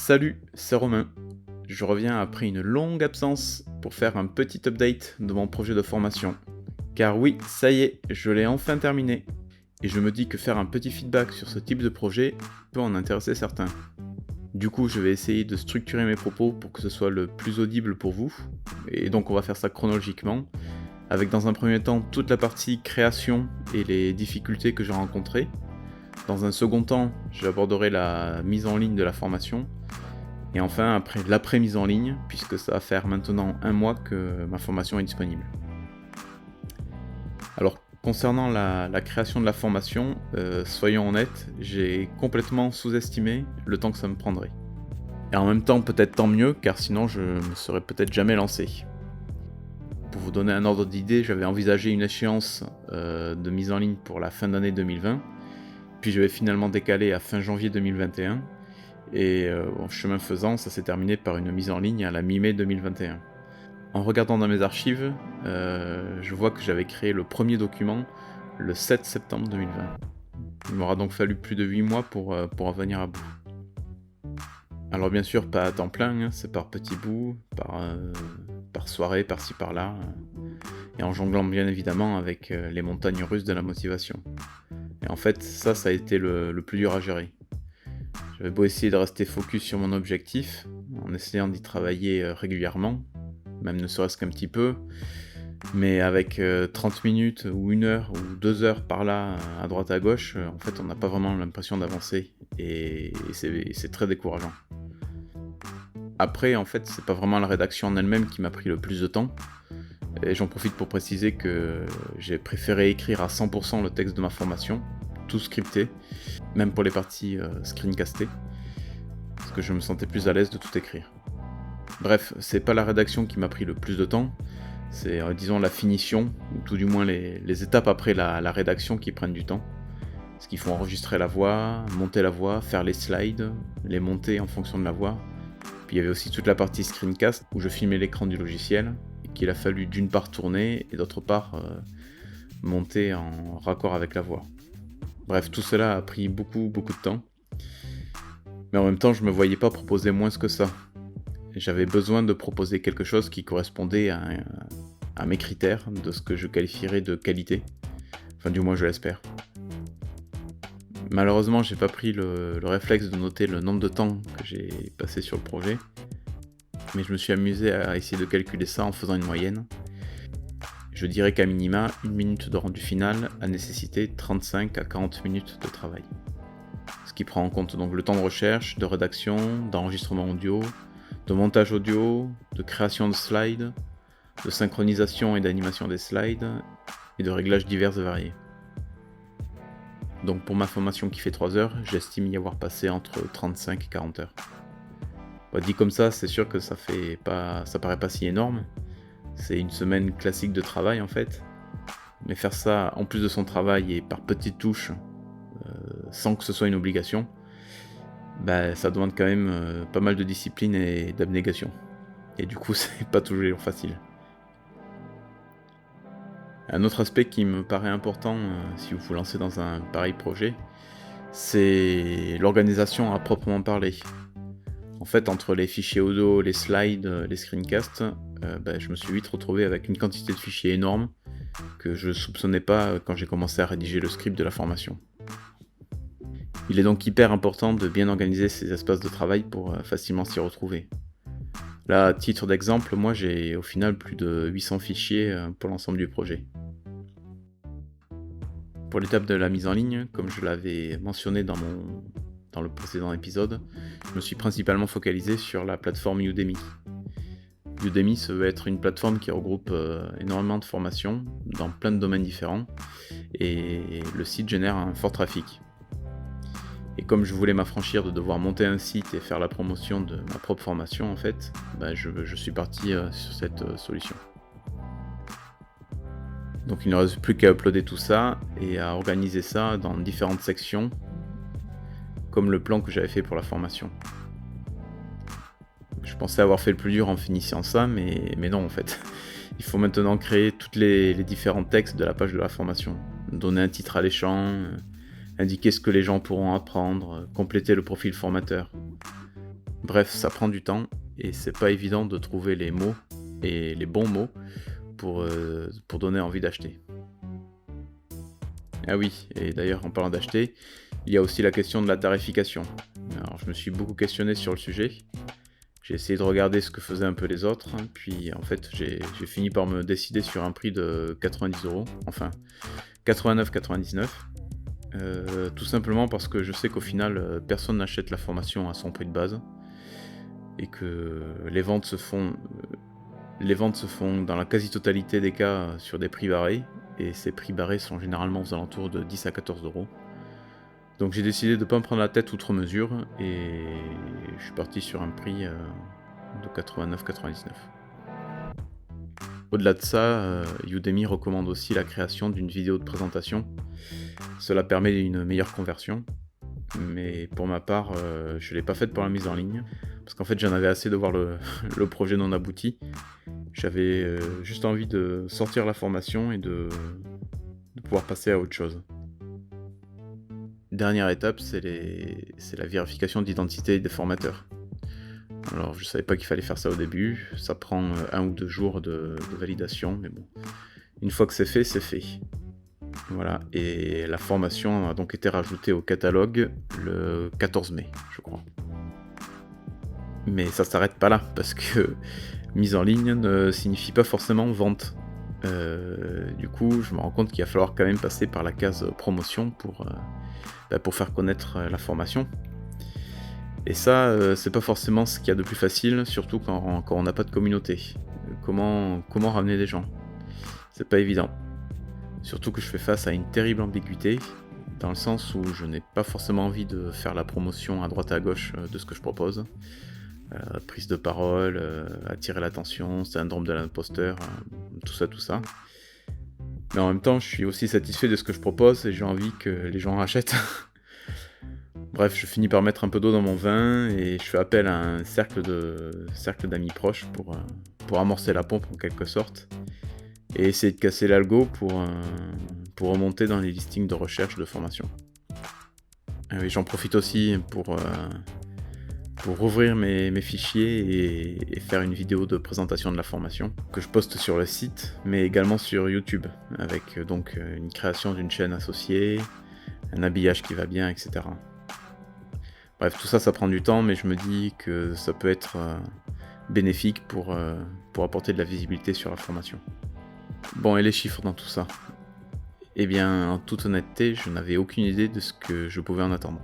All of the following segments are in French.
Salut, c'est Romain. Je reviens après une longue absence pour faire un petit update de mon projet de formation. Car oui, ça y est, je l'ai enfin terminé. Et je me dis que faire un petit feedback sur ce type de projet peut en intéresser certains. Du coup, je vais essayer de structurer mes propos pour que ce soit le plus audible pour vous. Et donc on va faire ça chronologiquement, avec dans un premier temps toute la partie création et les difficultés que j'ai rencontrées. Dans un second temps, j'aborderai la mise en ligne de la formation. Et enfin, après l'après-mise en ligne, puisque ça va faire maintenant 1 mois que ma formation est disponible. Alors, concernant la création de la formation, soyons honnêtes, j'ai complètement sous-estimé le temps que ça me prendrait. Et en même temps, peut-être tant mieux, car sinon je me serais peut-être jamais lancé. Pour vous donner un ordre d'idée, j'avais envisagé une échéance de mise en ligne pour la fin d'année 2020, puis je vais finalement décaler à fin janvier 2021, et chemin faisant, ça s'est terminé par une mise en ligne à la mi-mai 2021. En regardant dans mes archives, je vois que j'avais créé le premier document le 7 septembre 2020. Il m'aura donc fallu plus de 8 mois pour en venir à bout. Alors bien sûr, pas à temps plein, c'est par petits bouts, par soirée, par-ci par-là, et en jonglant bien évidemment avec les montagnes russes de la motivation. Et en fait, ça a été le plus dur à gérer. J'avais beau essayer de rester focus sur mon objectif, en essayant d'y travailler régulièrement, même ne serait-ce qu'un petit peu, mais avec 30 minutes ou 1 heure ou 2 heures par là, à droite à gauche, en fait on n'a pas vraiment l'impression d'avancer, et c'est très décourageant. Après, en fait, c'est pas vraiment la rédaction en elle-même qui m'a pris le plus de temps, et j'en profite pour préciser que j'ai préféré écrire à 100% le texte de ma formation, tout scripté, même pour les parties screencastées, parce que je me sentais plus à l'aise de tout écrire. Bref, c'est pas la rédaction qui m'a pris le plus de temps, c'est disons la finition, ou tout du moins les étapes après la rédaction qui prennent du temps. Parce qu'il faut enregistrer la voix, monter la voix, faire les slides, les monter en fonction de la voix. Puis il y avait aussi toute la partie screencast où je filmais l'écran du logiciel, et qu'il a fallu d'une part tourner et d'autre part monter en raccord avec la voix. Bref, tout cela a pris beaucoup de temps. Mais en même temps, je me voyais pas proposer moins que ça. J'avais besoin de proposer quelque chose qui correspondait à mes critères, de ce que je qualifierais de qualité. Enfin, du moins, je l'espère. Malheureusement, j'ai pas pris le réflexe de noter le nombre de temps que j'ai passé sur le projet, mais je me suis amusé à essayer de calculer ça en faisant une moyenne. Je dirais qu'à minima, 1 minute de rendu final a nécessité 35 à 40 minutes de travail. Ce qui prend en compte donc le temps de recherche, de rédaction, d'enregistrement audio, de montage audio, de création de slides, de synchronisation et d'animation des slides, et de réglages divers et variés. Donc pour ma formation qui fait 3 heures, j'estime y avoir passé entre 35 et 40 heures. Bon, dit comme ça, c'est sûr que ça paraît pas si énorme. C'est une semaine classique de travail en fait. Mais faire ça en plus de son travail et par petites touches, sans que ce soit une obligation, ça demande quand même pas mal de discipline et d'abnégation. Et du coup, c'est pas toujours facile. Un autre aspect qui me paraît important si vous vous lancez dans un pareil projet, c'est l'organisation à proprement parler. En fait, entre les fichiers audio, les slides, les screencasts, je me suis vite retrouvé avec une quantité de fichiers énorme que je soupçonnais pas quand j'ai commencé à rédiger le script de la formation. Il est donc hyper important de bien organiser ces espaces de travail pour facilement s'y retrouver. Là, à titre d'exemple, moi j'ai au final plus de 800 fichiers pour l'ensemble du projet. Pour l'étape de la mise en ligne, comme je l'avais mentionné dans le précédent épisode, je me suis principalement focalisé sur la plateforme Udemy. Udemy, ça veut être une plateforme qui regroupe énormément de formations dans plein de domaines différents, et le site génère un fort trafic. Et comme je voulais m'affranchir de devoir monter un site et faire la promotion de ma propre formation, en fait, je suis parti sur cette solution. Donc il ne reste plus qu'à uploader tout ça et à organiser ça dans différentes sections, comme le plan que j'avais fait pour la formation. Je pensais avoir fait le plus dur en finissant ça, mais non en fait. Il faut maintenant créer tous les différents textes de la page de la formation, donner un titre alléchant, indiquer ce que les gens pourront apprendre, compléter le profil formateur. Bref, ça prend du temps et c'est pas évident de trouver les mots et les bons mots pour donner envie d'acheter. Ah oui, et d'ailleurs en parlant d'acheter, il y a aussi la question de la tarification. Alors je me suis beaucoup questionné sur le sujet. J'ai essayé de regarder ce que faisaient un peu les autres, hein, puis en fait j'ai fini par me décider sur un prix de 90€, enfin 89,99€. Tout simplement parce que je sais qu'au final personne n'achète la formation à son prix de base et que les ventes se font dans la quasi-totalité des cas sur des prix barrés, et ces prix barrés sont généralement aux alentours de 10 à 14€. Donc j'ai décidé de ne pas me prendre la tête outre mesure, et je suis parti sur un prix de 89,99€. Au-delà de ça, Udemy recommande aussi la création d'une vidéo de présentation. Cela permet une meilleure conversion, mais pour ma part, je ne l'ai pas faite pour la mise en ligne, parce qu'en fait j'en avais assez de voir le projet non abouti. J'avais juste envie de sortir la formation et de pouvoir passer à autre chose. Dernière étape, c'est la vérification d'identité des formateurs. Alors je savais pas qu'il fallait faire ça au début, ça prend 1 ou 2 jours de validation, mais bon, une fois que c'est fait, c'est fait. Voilà, et la formation a donc été rajoutée au catalogue le 14 mai, je crois. Mais ça s'arrête pas là, parce que mise en ligne ne signifie pas forcément vente. Du coup, je me rends compte qu'il va falloir quand même passer par la case promotion pour faire connaître la formation. Et ça, c'est pas forcément ce qu'il y a de plus facile, surtout quand on n'a pas de communauté. Comment ramener des gens? C'est pas évident. Surtout que je fais face à une terrible ambiguïté, dans le sens où je n'ai pas forcément envie de faire la promotion à droite et à gauche de ce que je propose. Prise de parole, attirer l'attention, syndrome de l'imposteur, tout ça. Mais en même temps, je suis aussi satisfait de ce que je propose et j'ai envie que les gens achètent. Bref, je finis par mettre un peu d'eau dans mon vin et je fais appel à un cercle d'amis proches pour amorcer la pompe en quelque sorte et essayer de casser l'algo pour remonter dans les listings de recherche de formation. Oui, j'en profite aussi pour rouvrir mes fichiers et faire une vidéo de présentation de la formation que je poste sur le site, mais également sur YouTube, avec donc une création d'une chaîne associée, un habillage qui va bien, etc. Bref, tout ça, ça prend du temps, mais je me dis que ça peut être bénéfique pour apporter de la visibilité sur la formation. Bon, et les chiffres dans tout ça? Eh bien, en toute honnêteté, je n'avais aucune idée de ce que je pouvais en attendre.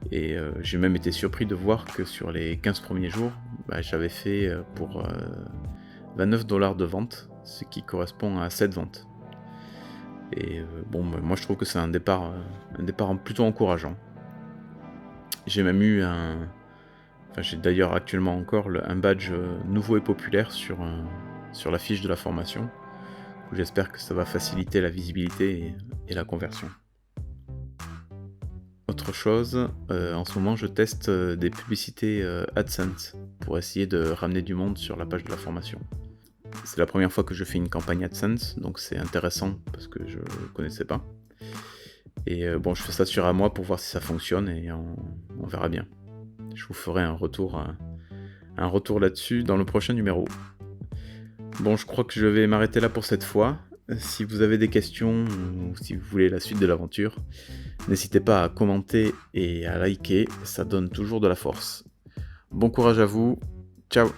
Et j'ai même été surpris de voir que sur les 15 premiers jours, j'avais fait pour 29$ de vente, ce qui correspond à 7 ventes. Et moi je trouve que c'est un départ plutôt encourageant. J'ai même eu j'ai d'ailleurs actuellement encore un badge nouveau et populaire sur la fiche de la formation. J'espère que ça va faciliter la visibilité et la conversion. Autre chose, en ce moment je teste des publicités AdSense pour essayer de ramener du monde sur la page de la formation. C'est la première fois que je fais une campagne AdSense, donc c'est intéressant parce que je ne connaissais pas. Et je fais ça sur un mois pour voir si ça fonctionne et on verra bien. Je vous ferai un retour là-dessus dans le prochain numéro. Bon, je crois que je vais m'arrêter là pour cette fois. Si vous avez des questions ou si vous voulez la suite de l'aventure, n'hésitez pas à commenter et à liker, ça donne toujours de la force. Bon courage à vous, ciao!